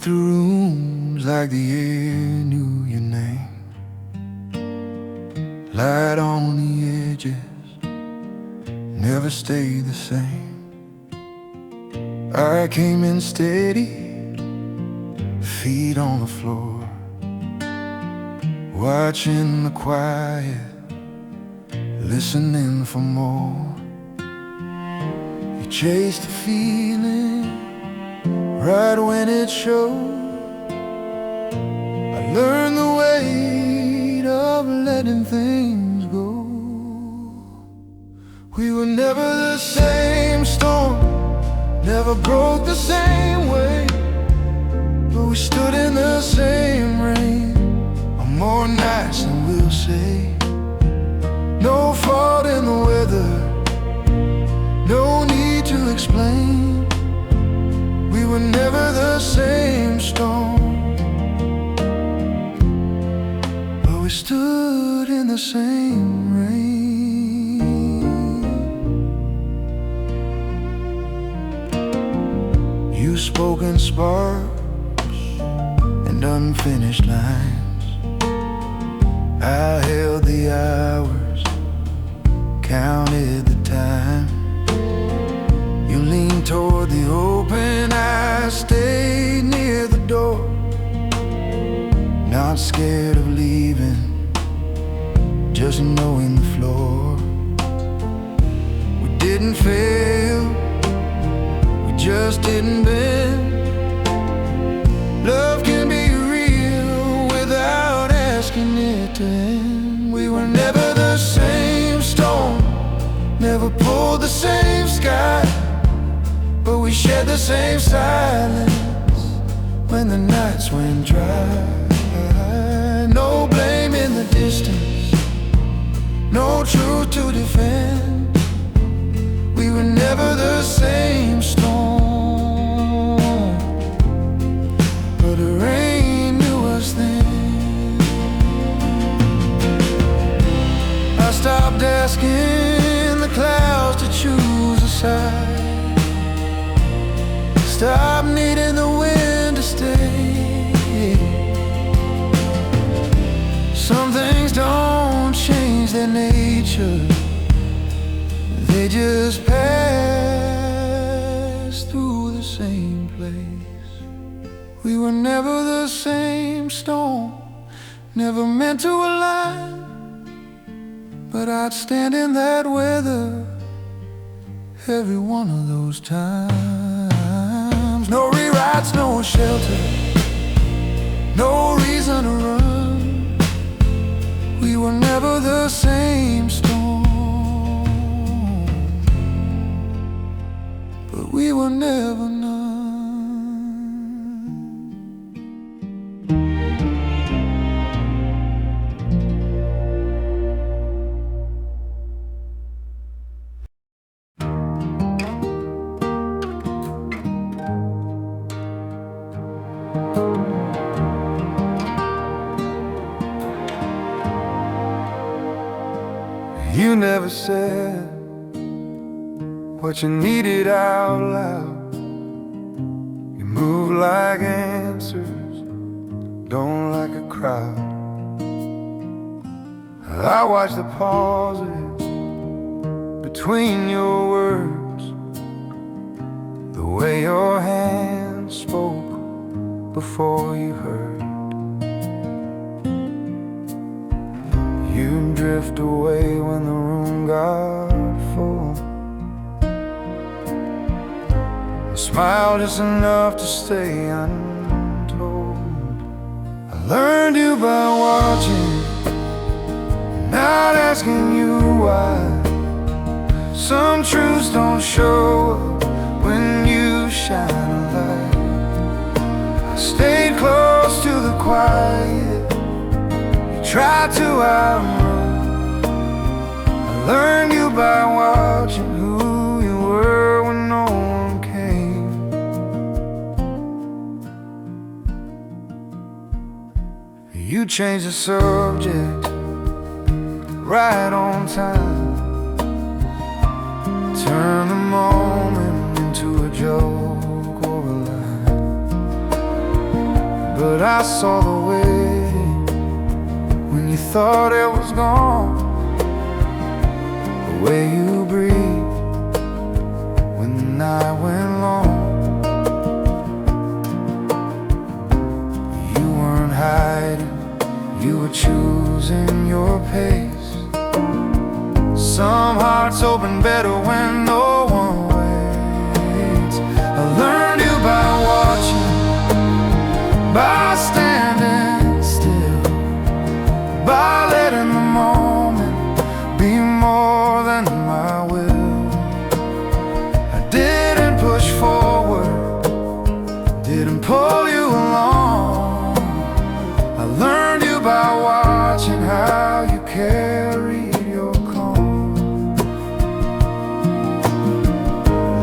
through rooms like the air knew your name. Light on the edges never stayed the same. I came in steady, feet on the floor, watching the quiet, listening for more. You chased the feeling right when it showed. I learned the weight of letting things go. We were never the same storm, never broke the same way, but we stood in the same rain on more nights than we'll say. No fault in the weather, no need to explain. We were never the same storm, but we stood in the same rain. You spoke in sparks and unfinished lines. I held the hours, counted the time. You leaned toward the open, I stayed near the door, not scared of leaving, just knowing the floor. We didn't fail, we just didn't bend. Love can be real without asking it to end. We were never the same storm, never pulled the same sky, but we shared the same silence when the nights went dry. No blame in the distance, no truth to defend. We were never the same storm, but the rain knew us then. I stopped asking the clouds to choose a side, stop needing the wind to stay. Some things don't change their nature, they just pass through the same place. We were never the same storm, never meant to align, but I'd stand in that weather every one of those times. No rewrites, no shelter, no reason to run. We were never the same storm, but we were never none. You never said what you needed out loud. You move like answers, don't like a crowd. I watch the pauses between your words, the way your hands spoke before you heard. You drift away when the room got full. You smile just enough to stay untold. I learned you by watching, not asking you why. Some truths don't show up when you shine a light. I stayed close to the quiet, tried to outrun. I learned you by watching who you were when no one came. You changed the subject right on time, turn the moment into a joke or a lie. but I saw the way when you thought it was gone. The way you breathed when the night went long. You weren't hiding, you were choosing your pace. Some hearts open better when no one waits. I learned you by watching, by standing still, by letting the moment be more than my will. I didn't push forward, didn't pull you along. I learned you by watching how you carried your calm.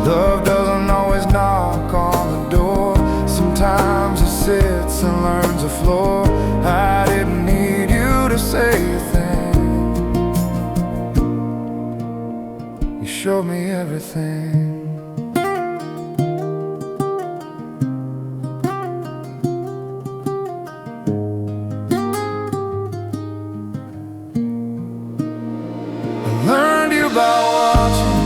Love doesn't always knock on the door. Sometimes it sits and learns the floor. I didn't need you to say a thing. You showed me everything. Learned you by watching,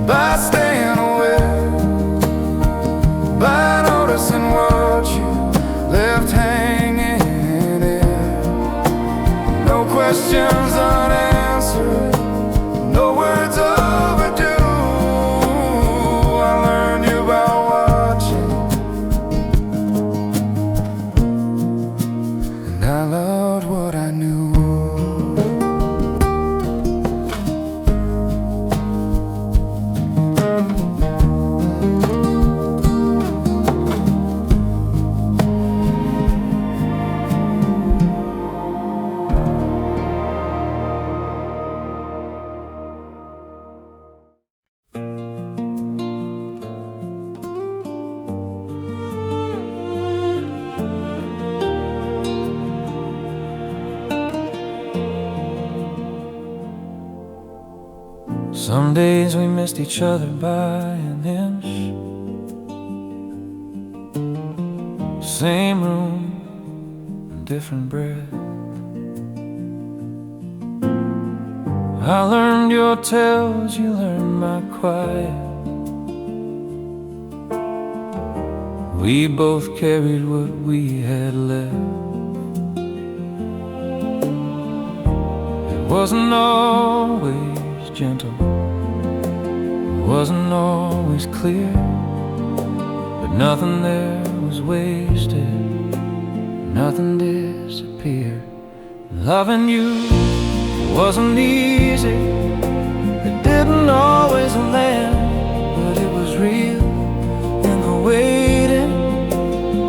by staying aware, by noticing what you left hanging in air. No questions unanswered, no words overdue. I learned you by watching, and I loved what I knew. Some days we missed each other by an inch. Same room, different breath. I learned your tales, you learned my quiet. We both carried what we had left. It wasn't always gentle, wasn't always clear, but nothing there was wasted, nothing disappeared. Loving you wasn't easy, it didn't always land, but it was real in the waiting,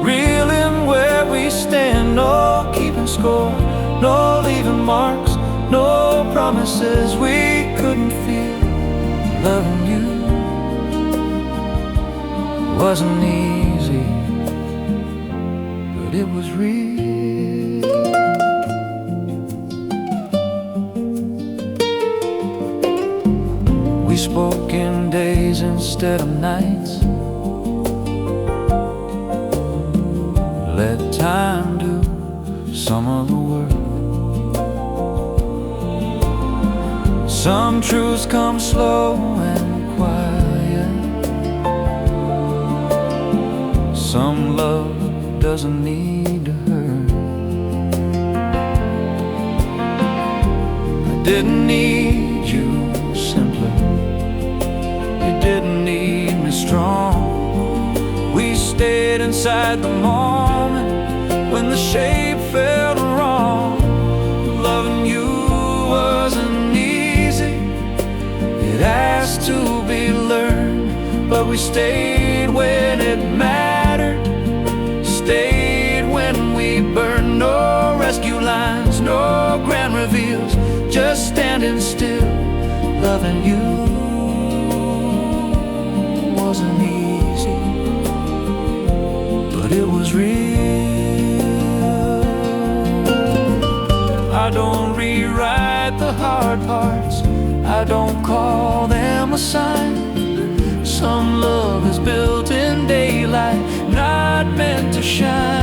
real in where we stand. No keeping score, no leaving marks, no promises we couldn't feel. Loving you wasn't easy, but it was real. We spoke in days instead of nights. Let time do some of the work. Some truths come slow and quiet. Some love doesn't need to hurt. I didn't need you simpler, you didn't need me strong. We stayed inside the moment when the shape felt wrong. Loving you wasn't easy, it has to be learned, but we stayed when it mattered, stayed when we burned. No rescue lines, no grand reveals, just standing still. Loving you wasn't easy, but it was real. I don't rewrite the hard parts, I don't call them a sign. Some love is built in daylight, not meant to shine.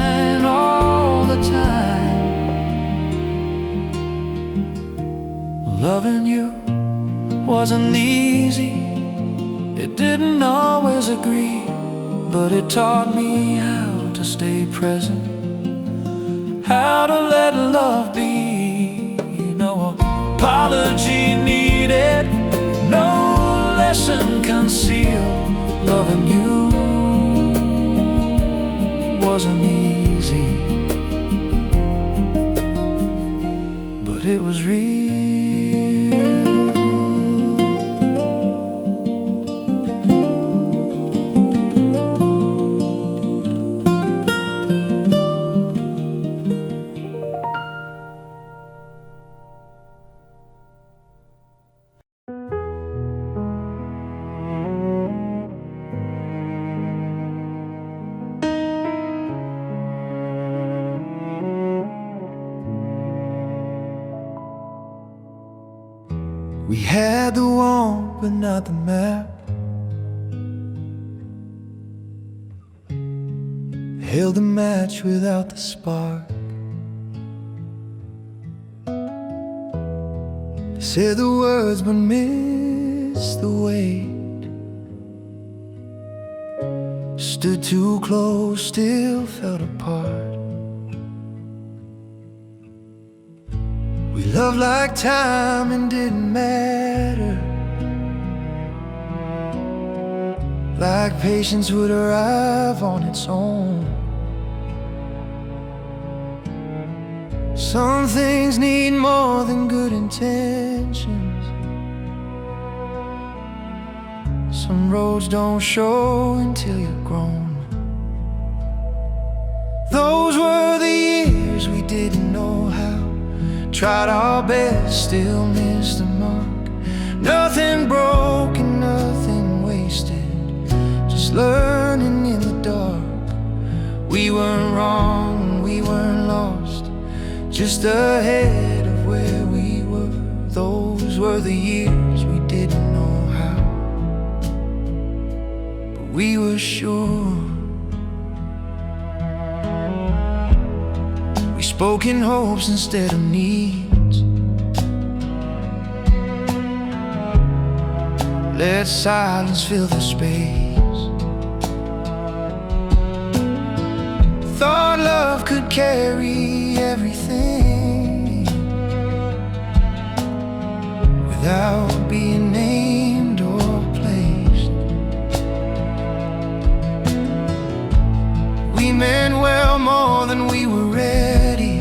wasn't easy, it didn't always agree, but it taught me how to stay present, how to let love be. No apology needed, no lesson concealed. Loving you wasn't easy, but it was real. We had the want, but not the map. Held the match without the spark. Said the words but missed the weight. Stood too close, still felt apart. We loved like time and didn't matter, like patience would arrive on its own. Some things need more than good intentions. Some roads don't show until you're grown. Those were the years we didn't know how. Tried our best, still missed the mark. Nothing broken, nothing wasted, just learning in the dark. We weren't wrong, we weren't lost, just ahead of where we were. Those were the years we didn't know how, but we were sure. We spoke in hopes instead of needs. Let silence fill the space. Thought love could carry everything without being named or placed. We meant well more than we were ready.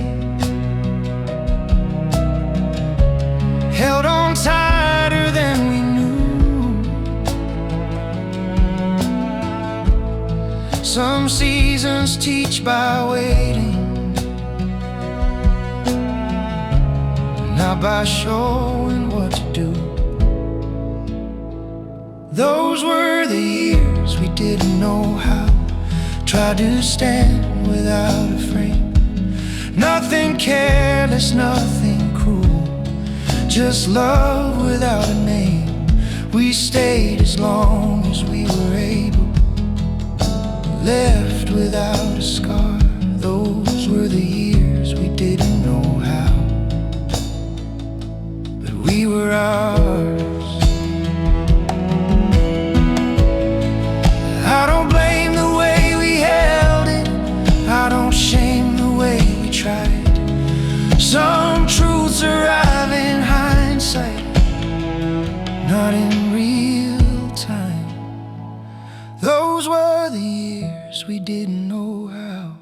Held on tighter than we knew. Some seasons teach by waiting, not by showing what to do. Those were the years we didn't know how. Tried to stand without a frame. Nothing careless, nothing cruel, just love without a name. We stayed as long as we were able, left without a scar. Those were the years we didn't know how, but we were ours. I don't blame the way we held it, I don't shame the way we tried. Some truths arrive in hindsight, not in real time. Those were the years we didn't know how.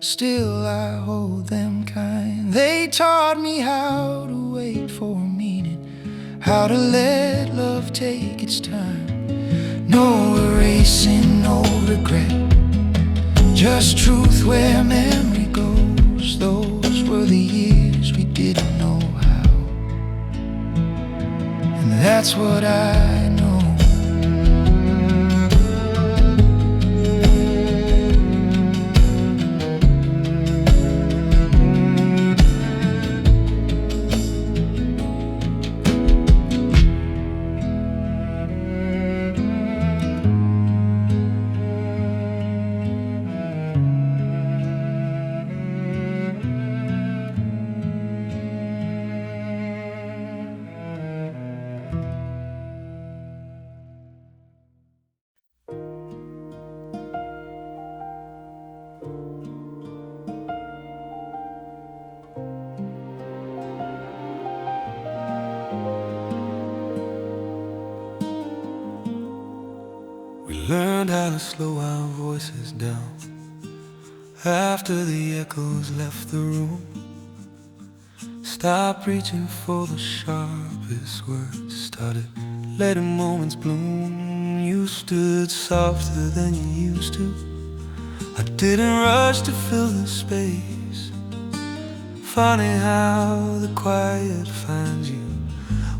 Still I hold them kind. They taught me how to wait for meaning, how to let love take its time. No erasing, no regret, just truth where memory goes. Those were the years we didn't know how, and that's what I know. learned how to slow our voices down after the echoes left the room. Stopped reaching for the sharpest words, started letting moments bloom. You stood softer than you used to. I didn't rush to fill the space. Funny how the quiet finds you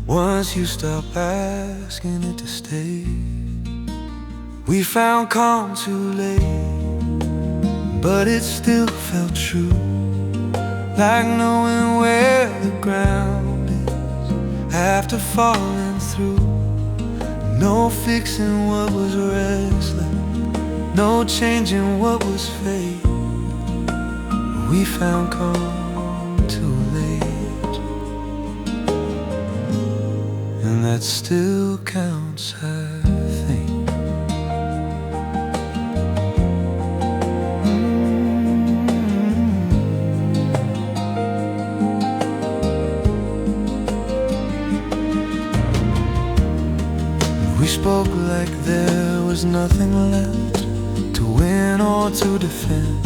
once you stop asking it to stay. We found calm too late, but it still felt true, like knowing where the ground is after falling through. No fixing what was restless, no changing what was fate. We found calm too late, and that still counts, I think. We spoke like there was nothing left to win or to defend,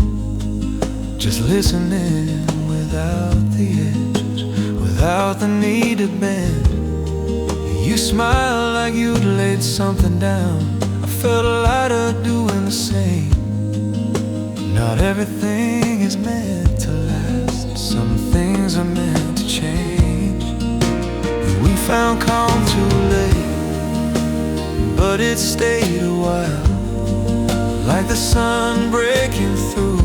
just listening without the edges, without the need to bend. You smiled like you'd laid something down. I felt lighter doing the same. Not everything is meant to last, some things are meant to change. We found calm too late, but it stayed a while, like the sun breaking through,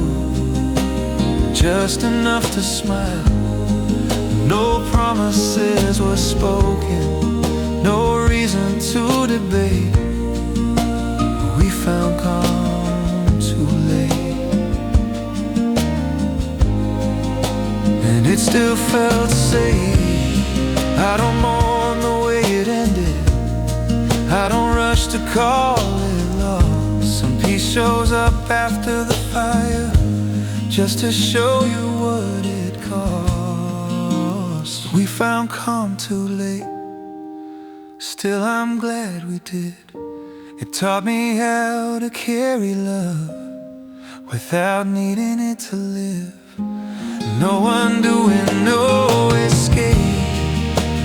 just enough to smile. No promises were spoken, no reason to debate. We found calm too late, and it still felt safe. I don't mourn the way it ended, I don't rush to call it lost. Some peace shows up after the fire, just to show you what it costs. We found calm too late, still I'm glad we did. It taught me how to carry love without needing it to live. No undoing, no escape,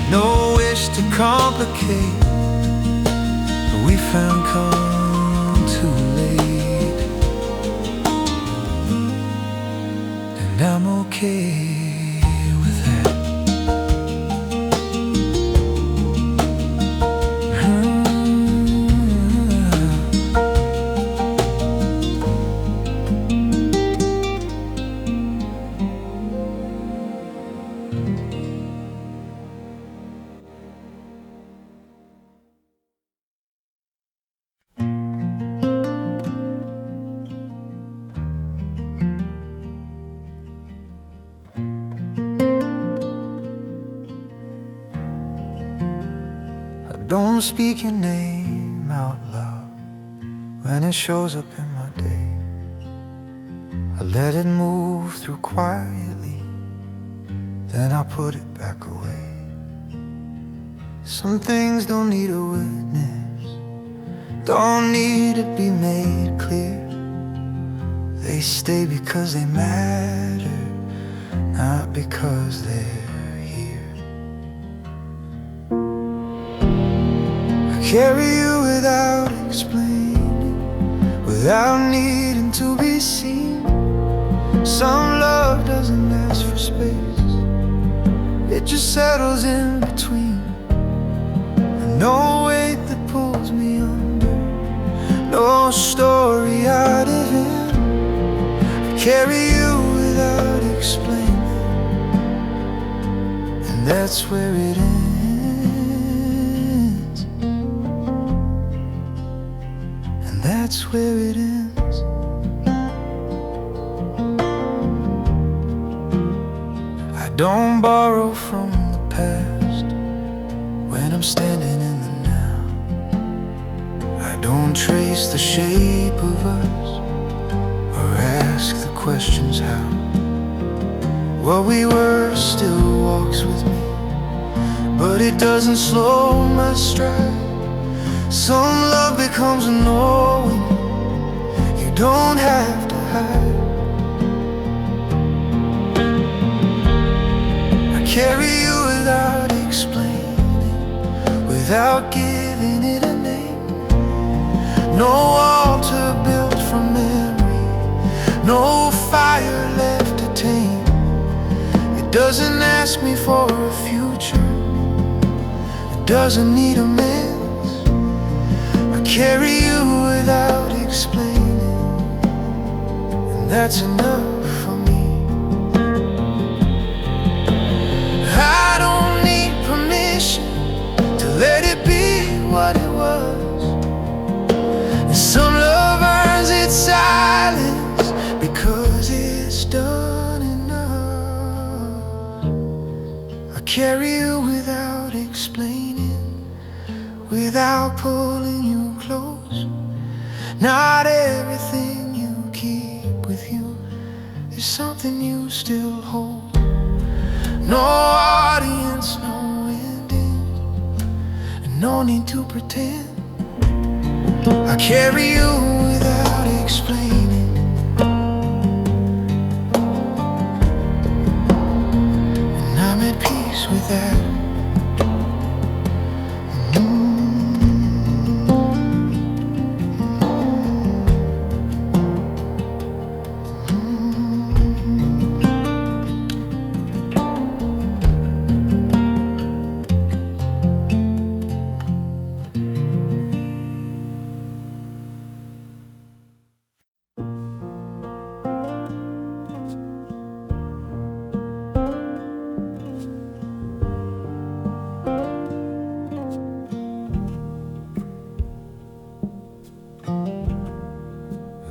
no wish to complicate. We found calm too late, and I'm okay with that. Don't speak your name out loud when it shows up in my day. I let it move through quietly, then I put it back away. Some things don't need a witness, don't need to be made clear. They stay because they matter, not because they're here. Carry you without explaining, without needing to be seen. Some love doesn't ask for space, it just settles in between. No weight that pulls me under, no story I live in. I carry you without explaining, and that's where it ends. That's where it ends. I don't borrow from the past when I'm standing in the now. I don't trace the shape of us or ask the questions how. What we were still walks with me, but it doesn't slow my stride. Some love becomes a knowing, don't have to hide. I carry you without explaining, without giving it a name. No altar built from memory, no fire left to tame. It doesn't ask me for a future, it doesn't need amends. I carry you without explaining, and that's enough for me. I don't need permission to let it be what it was. And some love earns its silence because it's done enough. I carry you without explaining, without pulling you close. Not everything you keep with you is something you still hold. No audience, no ending, and no need to pretend. I carry you without explaining, and I'm at peace with that.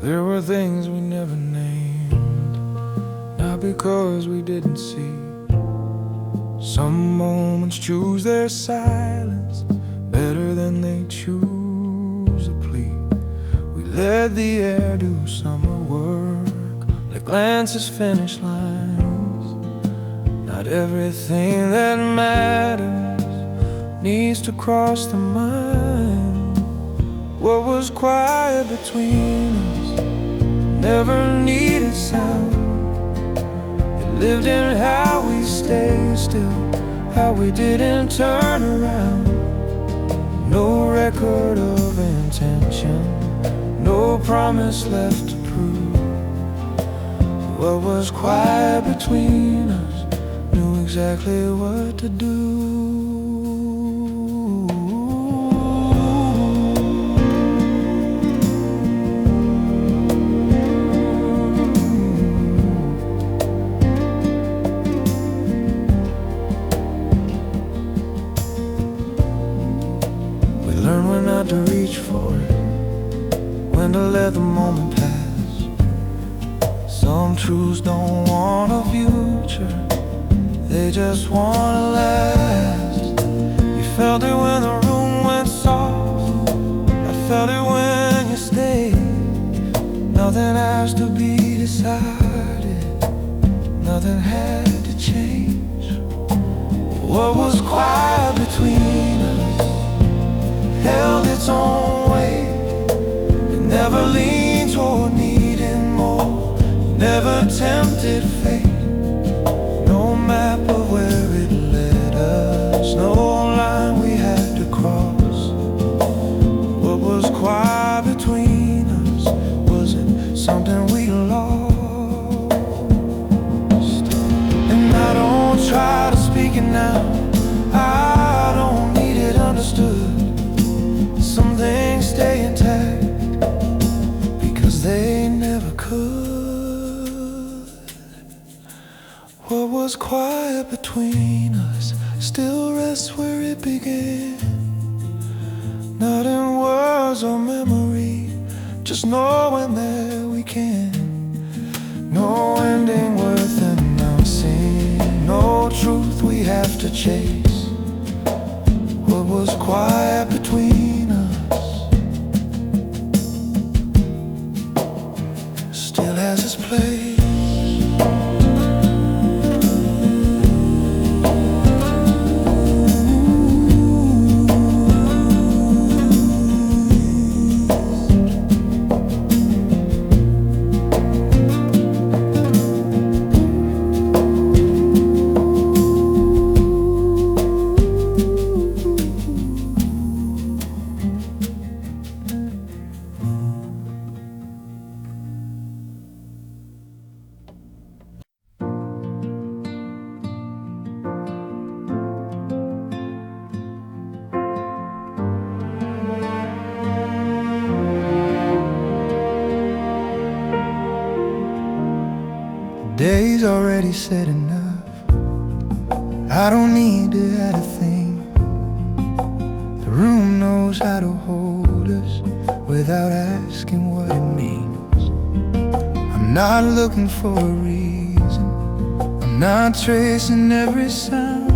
There were things we never named, not because we didn't see. Some moments choose their silence better than they choose a plea. We let the air do summer work, like glances finish lines. Not everything that matters needs to cross the mind. What was quiet between us never needed sound. It lived in how we stayed still, how we didn't turn around. No record of intention, no promise left to prove. What was quiet between us knew exactly what to do. Learn when not to reach for it, when to let the moment pass. Some truths don't want a future, they just want to last. You felt it when the room went soft, I felt it when you stayed. Nothing has to be decided, nothing had to change. What was quiet between us held its own weight. It never leaned toward needing more, never tempted fate. No map of where it led us, no line we had to cross. What was quiet between us wasn't something we lost. And I don't try to speak it now, I don't need it understood. Some things stay intact because they never could. What was quiet between us still rests where it began. Not in words or memory, just knowing that we can. No ending worth announcing, no truth we have to chase. What was quiet between us still has its place. day's already said enough. I don't need to add a thing. The room knows how to hold us without asking what it means. I'm not looking for a reason, I'm not tracing every sound,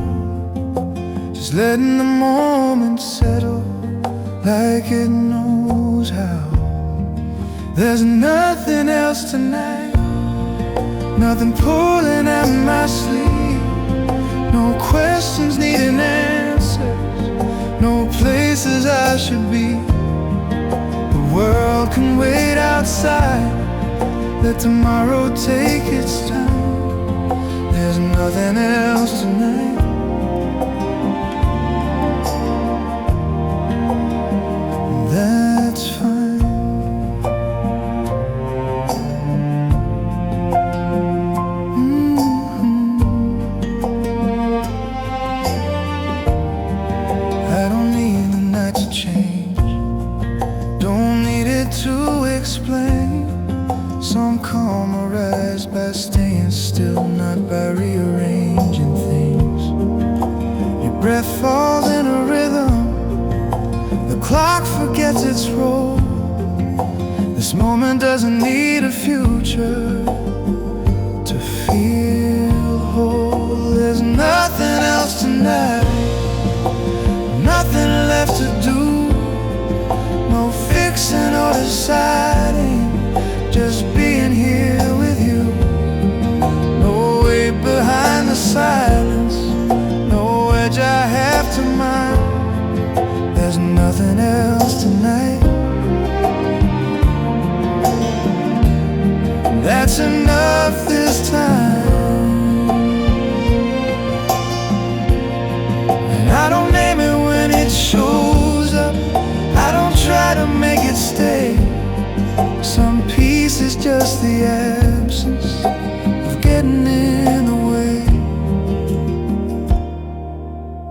just letting the moment settle like it knows how. There's nothing else tonight, nothing pulling at my sleeve, no questions needing answers, no places I should be. The world can wait outside, let tomorrow take its time. There's nothing else tonight. That's fine. I don't need the night to change, don't need it to explain. Some calm arise by staying still, not by rearranging things. Your breath falls in a rhythm, the clock forgets its role. This moment doesn't need a future to feel whole. There's nothing else tonight, nothing left to do, no fixing or deciding, just being here with you. No weight behind the silence, no edge I have to mind. There's nothing else tonight. That's enough this time. And I don't name it when it shows up, I don't try to make it stay. Some peace is just the absence of getting in the way.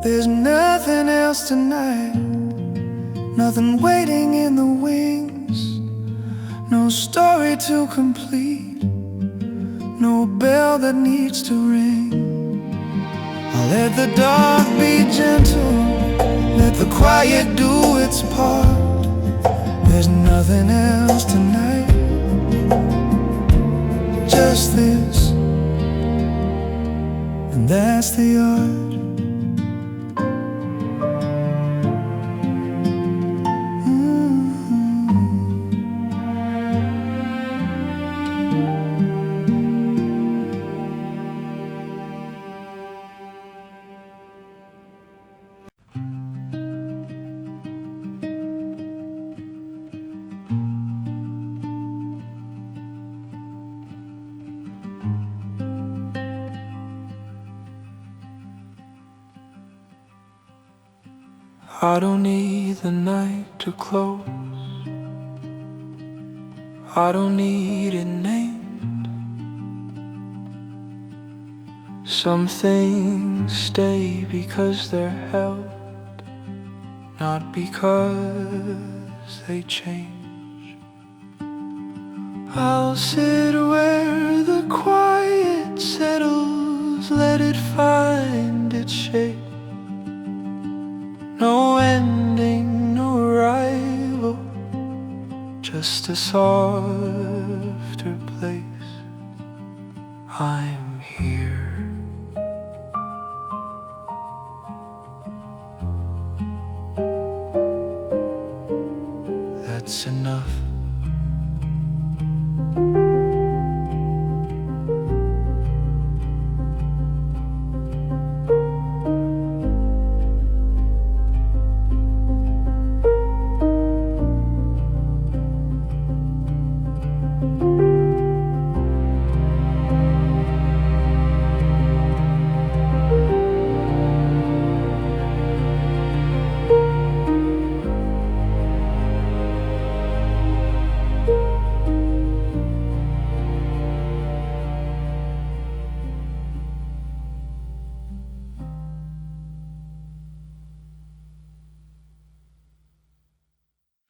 There's nothing else tonight, nothing waiting in the wings, no story to complete, no bell that needs to ring. I'll let the dark be gentle, let the quiet do its part. There's nothing else tonight, just this, and that's the art. I don't need the night to close, I don't need it named. Some things stay because they're held, not because they change. I'll sit where the quiet settles, let it find its shape. No ending, no arrival, just a softer place. I'm